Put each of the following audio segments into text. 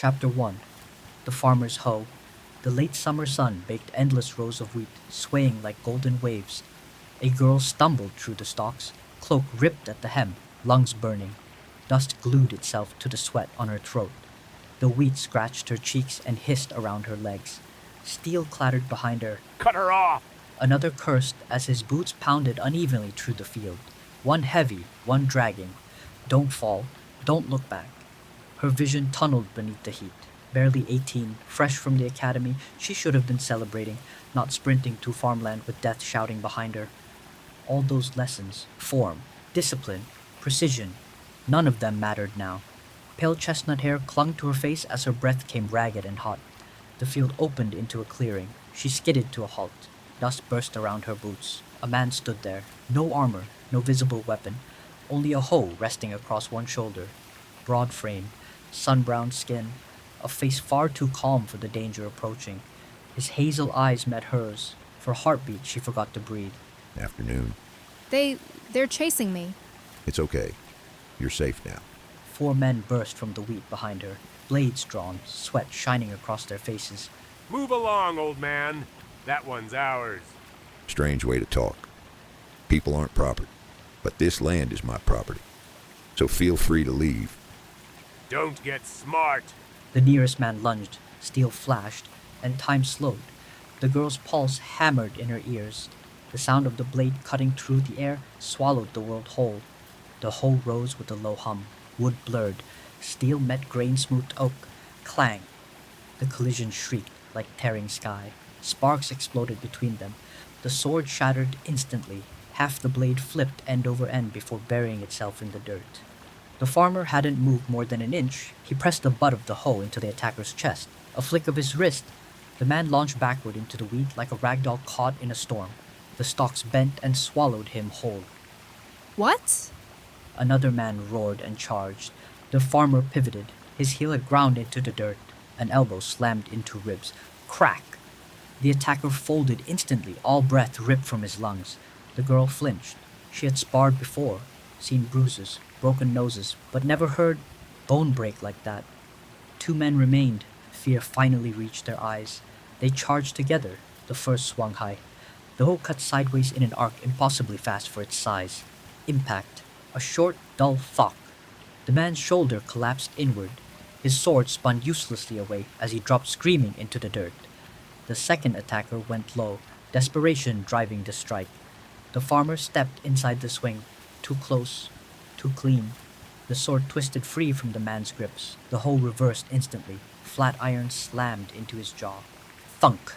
Chapter 1. The Farmer's Hoe. The late summer sun baked endless rows of wheat, swaying like golden waves. A girl stumbled through the stalks, cloak ripped at the hem, lungs burning. Dust glued itself to the sweat on her throat. The wheat scratched her cheeks and hissed around her legs. Steel clattered behind her. Cut her off! Another cursed as his boots pounded unevenly through the field. One heavy, one dragging. Don't fall, don't look back. Her vision tunneled beneath the heat. Barely 18, fresh from the academy, she should have been celebrating, not sprinting to farmland with death shouting behind her. All those lessons, form, discipline, precision, none of them mattered now. Pale chestnut hair clung to her face as her breath came ragged and hot. The field opened into a clearing. She skidded to a halt. Dust burst around her boots. A man stood there. No armor, no visible weapon. Only a hoe resting across one shoulder. Broad frame, sun-browned skin, a face far too calm for the danger approaching. His hazel eyes met hers. For a heartbeat, she forgot to breathe. Afternoon. They're chasing me. It's okay. You're safe now. 4 men burst from the wheat behind her, blades drawn, sweat shining across their faces. Move along, old man. That one's ours. Strange way to talk. People aren't property, but this land is my property. So feel free to leave. Don't get smart. The nearest man lunged, steel flashed, and time slowed. The girl's pulse hammered in her ears. The sound of the blade cutting through the air swallowed the world whole. The hoe rose with a low hum, wood blurred. Steel met grain-smoothed oak. Clang! The collision shrieked like tearing sky. Sparks exploded between them. The sword shattered instantly. Half the blade flipped end over end before burying itself in the dirt. The farmer hadn't moved more than an inch. He pressed the butt of the hoe into the attacker's chest. A flick of his wrist. The man launched backward into the wheat like a ragdoll caught in a storm. The stalks bent and swallowed him whole. What? Another man roared and charged. The farmer pivoted. His heel had ground into the dirt. An elbow slammed into ribs. Crack! The attacker folded instantly, all breath ripped from his lungs. The girl flinched. She had sparred before, seen bruises, broken noses, but never heard bone break like that. 2 men remained. Fear finally reached their eyes. They charged together. The first swung high. The hoe cut sideways in an arc impossibly fast for its size. Impact. A short, dull thwack. The man's shoulder collapsed inward. His sword spun uselessly away as he dropped screaming into the dirt. The second attacker went low, desperation driving the strike. The farmer stepped inside the swing. Too close, too clean. The sword twisted free from the man's grips. The hoe reversed instantly. Flat iron slammed into his jaw. Thunk!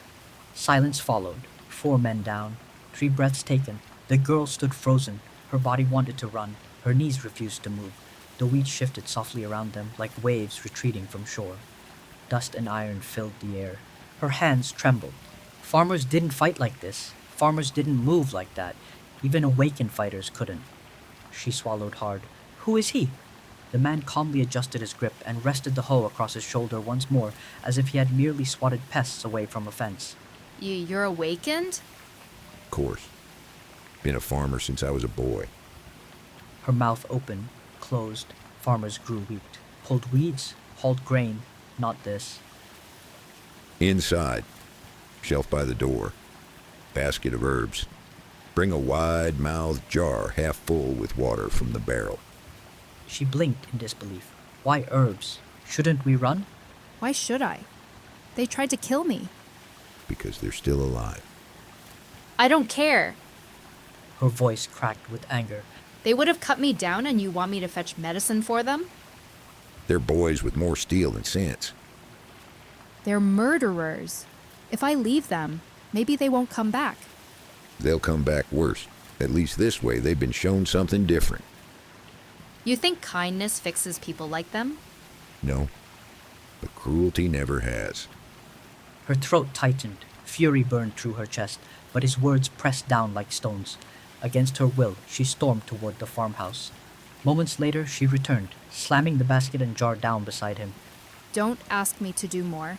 Silence followed. 4 men down. 3 breaths taken. The girl stood frozen. Her body wanted to run. Her knees refused to move. The wheat shifted softly around them like waves retreating from shore. Dust and iron filled the air. Her hands trembled. Farmers didn't fight like this. Farmers didn't move like that. Even awakened fighters couldn't. She swallowed hard. Who is he? The man calmly adjusted his grip and rested the hoe across his shoulder once more, as if he had merely swatted pests away from a fence. You're awakened? Of course. Been a farmer since I was a boy. Her mouth opened, closed. Farmers grew weak. Pulled weeds, hauled grain. Not this. Inside. Shelf by the door. Basket of herbs. Bring a wide-mouthed jar half full with water from the barrel. She blinked in disbelief. Why herbs? Shouldn't we run? Why should I? They tried to kill me. Because they're still alive. I don't care. Her voice cracked with anger. They would have cut me down and you want me to fetch medicine for them? They're boys with more steel than sense. They're murderers. If I leave them, maybe they won't come back. They'll come back worse. At least this way they've been shown something different. You think kindness fixes people like them? No. But cruelty never has. Her throat tightened. Fury burned through her chest, but his words pressed down like stones. Against her will, she stormed toward the farmhouse. Moments later, she returned, slamming the basket and jar down beside him. Don't ask me to do more.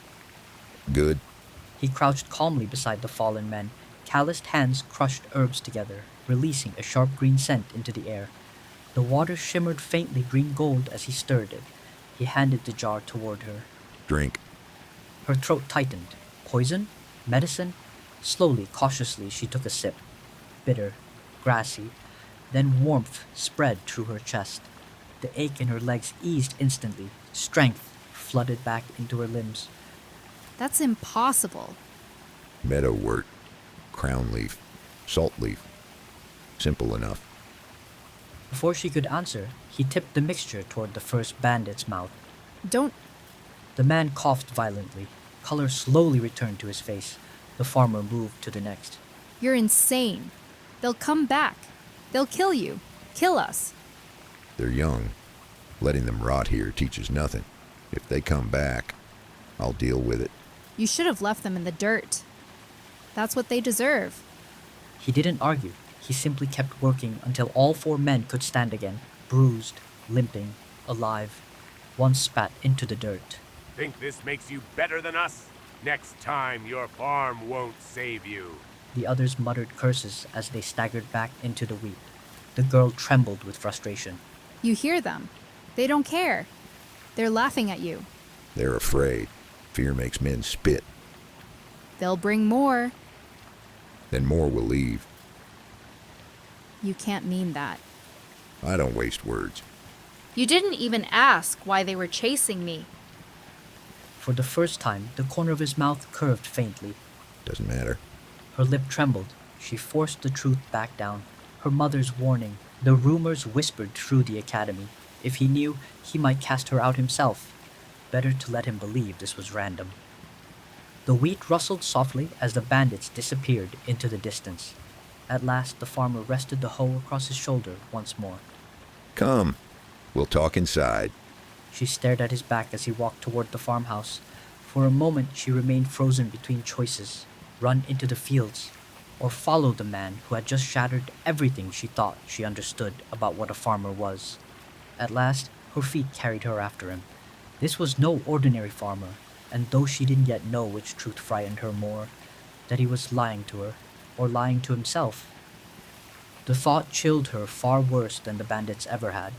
Good. He crouched calmly beside the fallen men. Calloused hands crushed herbs together, releasing a sharp green scent into the air. The water shimmered faintly green-gold as he stirred it. He handed the jar toward her. drink. Her throat tightened. Poison? Medicine? Slowly, cautiously, she took a sip. Bitter, grassy, then warmth spread through her chest. The ache in her legs eased instantly. Strength flooded back into her limbs. That's impossible. Meadowwort, crown leaf, salt leaf. Simple enough. Before she could answer, he tipped the mixture toward the first bandit's mouth. Don't. The man coughed violently. Color slowly returned to his face. The farmer moved to the next. You're insane. They'll come back. They'll kill you. Kill us. They're young. Letting them rot here teaches nothing. If they come back, I'll deal with it. You should have left them in the dirt. That's what they deserve. He didn't argue. He simply kept working until all 4 men could stand again, bruised, limping, alive. One spat into the dirt. Think this makes you better than us? Next time, your farm won't save you. The others muttered curses as they staggered back into the wheat. The girl trembled with frustration. You hear them. They don't care. They're laughing at you. They're afraid. Fear makes men spit. They'll bring more. Then more will leave. You can't mean that. I don't waste words. You didn't even ask why they were chasing me. For the first time, the corner of his mouth curved faintly. Doesn't matter. Her lip trembled. She forced the truth back down. Her mother's warning. The rumors whispered through the academy. If he knew, he might cast her out himself. Better to let him believe this was random. The wheat rustled softly as the bandits disappeared into the distance. At last, the farmer rested the hoe across his shoulder once more. Come. We'll talk inside. She stared at his back as he walked toward the farmhouse. For a moment, she remained frozen between choices. Run into the fields, or follow the man who had just shattered everything she thought she understood about what a farmer was. At last, her feet carried her after him. This was no ordinary farmer, and though she didn't yet know which truth frightened her more, that he was lying to her, or lying to himself. The thought chilled her far worse than the bandits ever had.